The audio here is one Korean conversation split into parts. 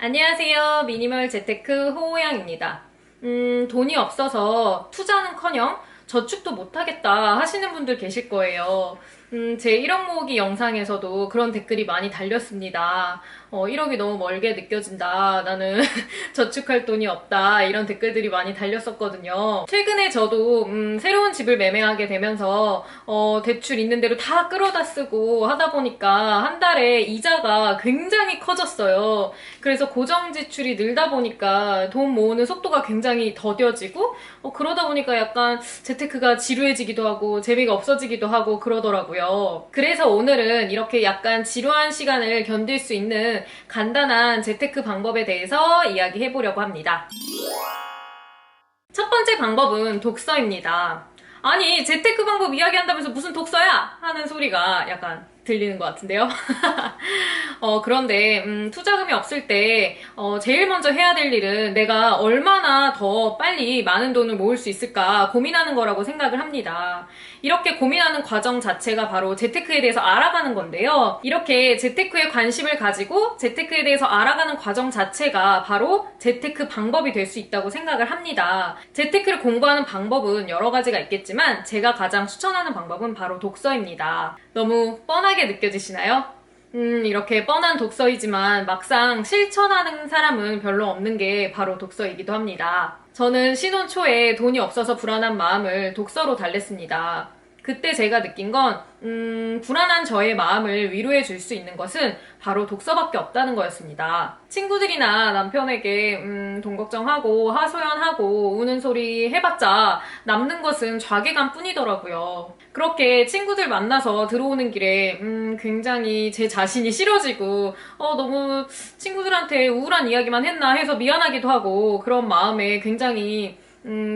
안녕하세요. 미니멀 재테크 호호양입니다. 돈이 없어서 투자는커녕 저축도 못하겠다 하시는 분들 계실 거예요. 제 1억 모으기 영상에서도 그런 댓글이 많이 달렸습니다. 1억이 너무 멀게 느껴진다. 나는 저축할 돈이 없다. 이런 댓글들이 많이 달렸었거든요. 최근에 저도 새로운 집을 매매하게 되면서 대출 있는 대로 다 끌어다 쓰고 하다 보니까 한 달에 이자가 굉장히 커졌어요. 그래서 고정 지출이 늘다 보니까 돈 모으는 속도가 굉장히 더뎌지고 그러다 보니까 약간 재테크가 지루해지기도 하고 재미가 없어지기도 하고 그러더라고요. 그래서 오늘은 이렇게 약간 지루한 시간을 견딜 수 있는 간단한 재테크 방법에 대해서 이야기해보려고 합니다. 첫 번째 방법은 독서입니다. 아니, 재테크 방법 이야기한다면서 무슨 독서야? 하는 소리가 약간 들리는 것 같은데요. 그런데 투자금이 없을 때 제일 먼저 해야 될 일은 내가 얼마나 더 빨리 많은 돈을 모을 수 있을까 고민하는 거라고 생각을 합니다. 이렇게 고민하는 과정 자체가 바로 재테크에 대해서 알아가는 건데요. 이렇게 재테크에 관심을 가지고 재테크에 대해서 알아가는 과정 자체가 바로 재테크 방법이 될 수 있다고 생각을 합니다. 재테크를 공부하는 방법은 여러 가지가 있겠지만 제가 가장 추천하는 방법은 바로 독서입니다. 너무 뻔하게 느껴지시나요? 이렇게 뻔한 독서이지만 막상 실천하는 사람은 별로 없는 게 바로 독서이기도 합니다. 저는 신혼 초에 돈이 없어서 불안한 마음을 독서로 달랬습니다. 그때 제가 느낀 건 불안한 저의 마음을 위로해 줄 수 있는 것은 바로 독서밖에 없다는 거였습니다. 친구들이나 남편에게 돈 걱정하고 하소연하고 우는 소리 해봤자 남는 것은 자괴감 뿐이더라고요. 그렇게 친구들 만나서 들어오는 길에 굉장히 제 자신이 싫어지고 너무 친구들한테 우울한 이야기만 했나 해서 미안하기도 하고 그런 마음에 굉장히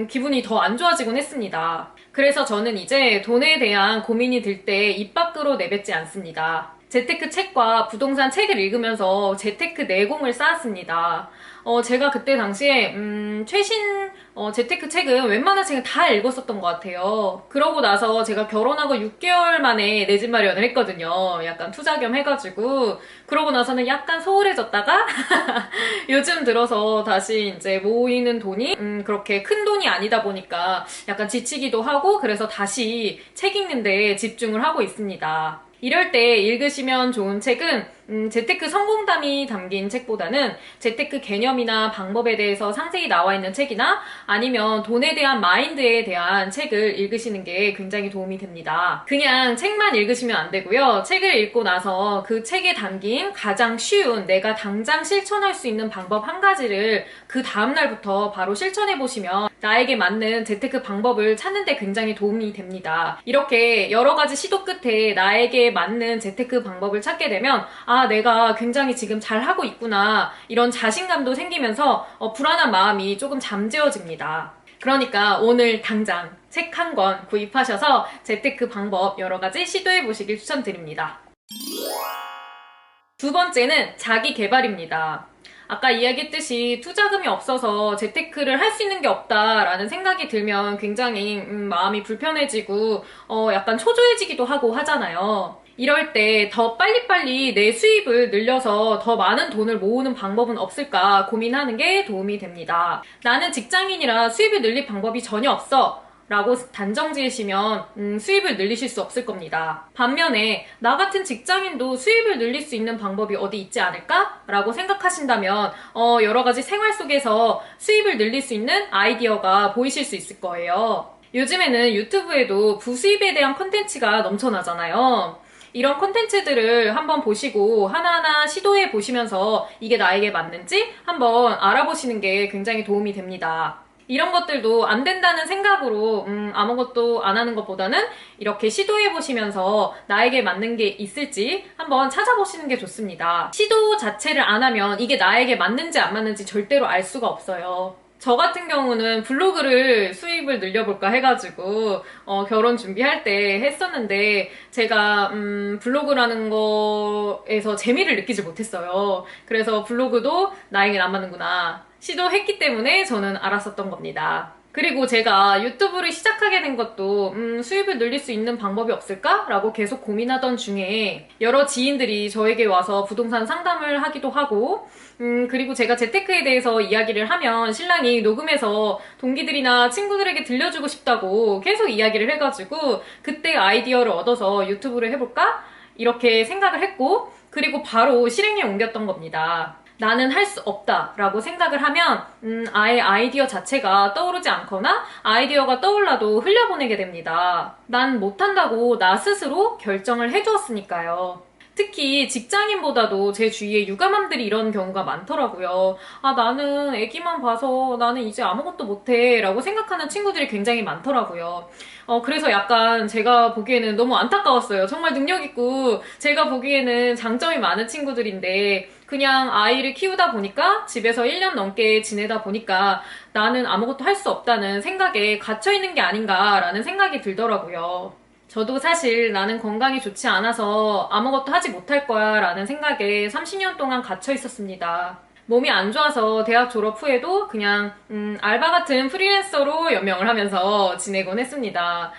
기분이 더 안 좋아지곤 했습니다. 그래서 저는 이제 돈에 대한 고민이 들 때 입 밖으로 내뱉지 않습니다. 재테크 책과 부동산 책을 읽으면서 재테크 내공을 쌓았습니다. 제가 그때 당시에 최신 재테크 책은 웬만한 책은 다 읽었었던 것 같아요. 그러고 나서 제가 결혼하고 6개월 만에 내 집 마련을 했거든요. 약간 투자 겸 해가지고 그러고 나서는 약간 소홀해졌다가 요즘 들어서 다시 이제 모이는 돈이 그렇게 큰 돈이 아니다 보니까 약간 지치기도 하고 그래서 다시 책 읽는데 집중을 하고 있습니다. 이럴 때 읽으시면 좋은 책은 재테크 성공담이 담긴 책보다는 재테크 개념이나 방법에 대해서 상세히 나와 있는 책이나 아니면 돈에 대한 마인드에 대한 책을 읽으시는 게 굉장히 도움이 됩니다. 그냥 책만 읽으시면 안 되고요. 책을 읽고 나서 그 책에 담긴 가장 쉬운 내가 당장 실천할 수 있는 방법 한 가지를 그 다음날부터 바로 실천해 보시면 나에게 맞는 재테크 방법을 찾는 데 굉장히 도움이 됩니다. 이렇게 여러 가지 시도 끝에 나에게 맞는 재테크 방법을 찾게 되면 내가 굉장히 지금 잘하고 있구나 이런 자신감도 생기면서 불안한 마음이 조금 잠재워집니다. 그러니까 오늘 당장 책 한 권 구입하셔서 재테크 방법 여러 가지 시도해 보시길 추천드립니다. 두 번째는 자기 개발입니다. 아까 이야기했듯이 투자금이 없어서 재테크를 할 수 있는 게 없다라는 생각이 들면 굉장히 마음이 불편해지고 약간 초조해지기도 하고 하잖아요. 이럴 때 더 빨리빨리 내 수입을 늘려서 더 많은 돈을 모으는 방법은 없을까 고민하는 게 도움이 됩니다. 나는 직장인이라 수입을 늘릴 방법이 전혀 없어 라고 단정 지으시면 수입을 늘리실 수 없을 겁니다. 반면에 나 같은 직장인도 수입을 늘릴 수 있는 방법이 어디 있지 않을까? 라고 생각하신다면 여러 가지 생활 속에서 수입을 늘릴 수 있는 아이디어가 보이실 수 있을 거예요. 요즘에는 유튜브에도 부수입에 대한 콘텐츠가 넘쳐나잖아요. 이런 콘텐츠들을 한번 보시고 하나하나 시도해 보시면서 이게 나에게 맞는지 한번 알아보시는 게 굉장히 도움이 됩니다. 이런 것들도 안 된다는 생각으로 아무것도 안 하는 것보다는 이렇게 시도해 보시면서 나에게 맞는 게 있을지 한번 찾아보시는 게 좋습니다. 시도 자체를 안 하면 이게 나에게 맞는지 안 맞는지 절대로 알 수가 없어요. 저 같은 경우는 블로그를 수입을 늘려볼까 해가지고 결혼 준비할 때 했었는데 제가 블로그라는 거에서 재미를 느끼지 못했어요. 그래서 블로그도 나에겐 안 맞는구나 시도했기 때문에 저는 알았었던 겁니다. 그리고 제가 유튜브를 시작하게 된 것도 수입을 늘릴 수 있는 방법이 없을까? 라고 계속 고민하던 중에 여러 지인들이 저에게 와서 부동산 상담을 하기도 하고 그리고 제가 재테크에 대해서 이야기를 하면 신랑이 녹음해서 동기들이나 친구들에게 들려주고 싶다고 계속 이야기를 해가지고 그때 아이디어를 얻어서 유튜브를 해볼까? 이렇게 생각을 했고 그리고 바로 실행에 옮겼던 겁니다. 나는 할 수 없다 라고 생각을 하면 아예 아이디어 자체가 떠오르지 않거나 아이디어가 떠올라도 흘려보내게 됩니다. 난 못한다고 나 스스로 결정을 해두었으니까요. 특히 직장인보다도 제 주위에 육아맘들이 이런 경우가 많더라고요. 아, 나는 애기만 봐서 나는 이제 아무것도 못해 라고 생각하는 친구들이 굉장히 많더라고요. 그래서 약간 제가 보기에는 너무 안타까웠어요. 정말 능력 있고 제가 보기에는 장점이 많은 친구들인데 그냥 아이를 키우다 보니까 집에서 1년 넘게 지내다 보니까 나는 아무것도 할 수 없다는 생각에 갇혀있는 게 아닌가라는 생각이 들더라고요. 저도 사실 나는 건강이 좋지 않아서 아무것도 하지 못할 거야 라는 생각에 30년 동안 갇혀 있었습니다. 몸이 안 좋아서 대학 졸업 후에도 그냥 알바 같은 프리랜서로 연명을 하면서 지내곤 했습니다.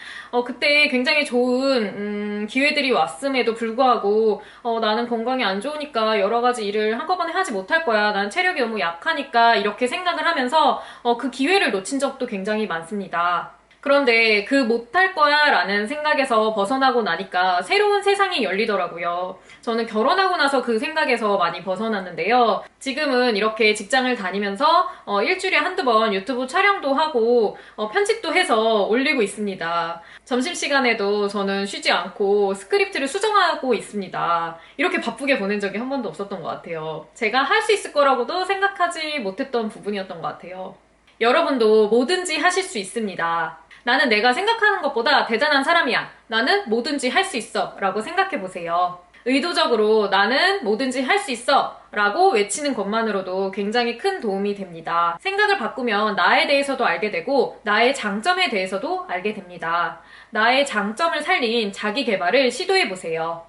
그때 굉장히 좋은 기회들이 왔음에도 불구하고 나는 건강이 안 좋으니까 여러 가지 일을 한꺼번에 하지 못할 거야. 난 체력이 너무 약하니까 이렇게 생각을 하면서 그 기회를 놓친 적도 굉장히 많습니다. 그런데 그 못할 거야 라는 생각에서 벗어나고 나니까 새로운 세상이 열리더라고요. 저는 결혼하고 나서 그 생각에서 많이 벗어났는데요. 지금은 이렇게 직장을 다니면서 일주일에 한두 번 유튜브 촬영도 하고 편집도 해서 올리고 있습니다. 점심시간에도 저는 쉬지 않고 스크립트를 수정하고 있습니다. 이렇게 바쁘게 보낸 적이 한 번도 없었던 것 같아요. 제가 할 수 있을 거라고도 생각하지 못했던 부분이었던 것 같아요. 여러분도 뭐든지 하실 수 있습니다. 나는 내가 생각하는 것보다 대단한 사람이야. 나는 뭐든지 할 수 있어. 라고 생각해보세요. 의도적으로 나는 뭐든지 할 수 있어. 라고 외치는 것만으로도 굉장히 큰 도움이 됩니다. 생각을 바꾸면 나에 대해서도 알게 되고 나의 장점에 대해서도 알게 됩니다. 나의 장점을 살린 자기 개발을 시도해보세요.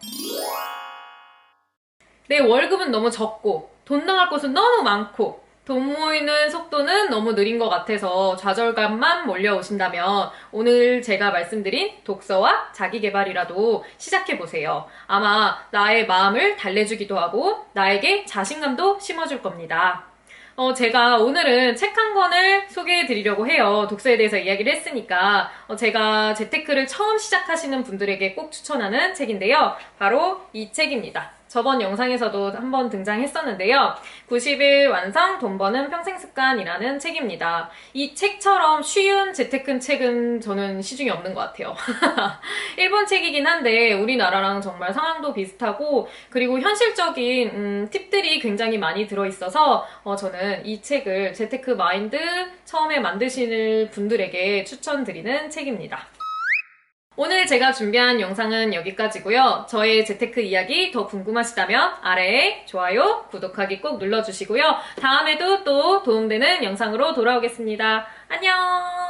내 월급은 너무 적고 돈 나갈 곳은 너무 많고 돈 모이는 속도는 너무 느린 것 같아서 좌절감만 몰려오신다면 오늘 제가 말씀드린 독서와 자기계발이라도 시작해보세요. 아마 나의 마음을 달래주기도 하고 나에게 자신감도 심어줄 겁니다. 제가 오늘은 책 한 권을 소개해 드리려고 해요. 독서에 대해서 이야기를 했으니까 제가 재테크를 처음 시작하시는 분들에게 꼭 추천하는 책인데요. 바로 이 책입니다. 저번 영상에서도 한번 등장했었는데요. 90일 완성 돈 버는 평생 습관이라는 책입니다. 이 책처럼 쉬운 재테크 책은 저는 시중에 없는 것 같아요. 일본 책이긴 한데 우리나라랑 정말 상황도 비슷하고 그리고 현실적인 팁들이 굉장히 많이 들어있어서 저는 이 책을 재테크 마인드 처음에 만드시는 분들에게 추천드리는 책입니다. 오늘 제가 준비한 영상은 여기까지고요. 저의 재테크 이야기 더 궁금하시다면 아래에 좋아요, 구독하기 꼭 눌러주시고요. 다음에도 또 도움되는 영상으로 돌아오겠습니다. 안녕!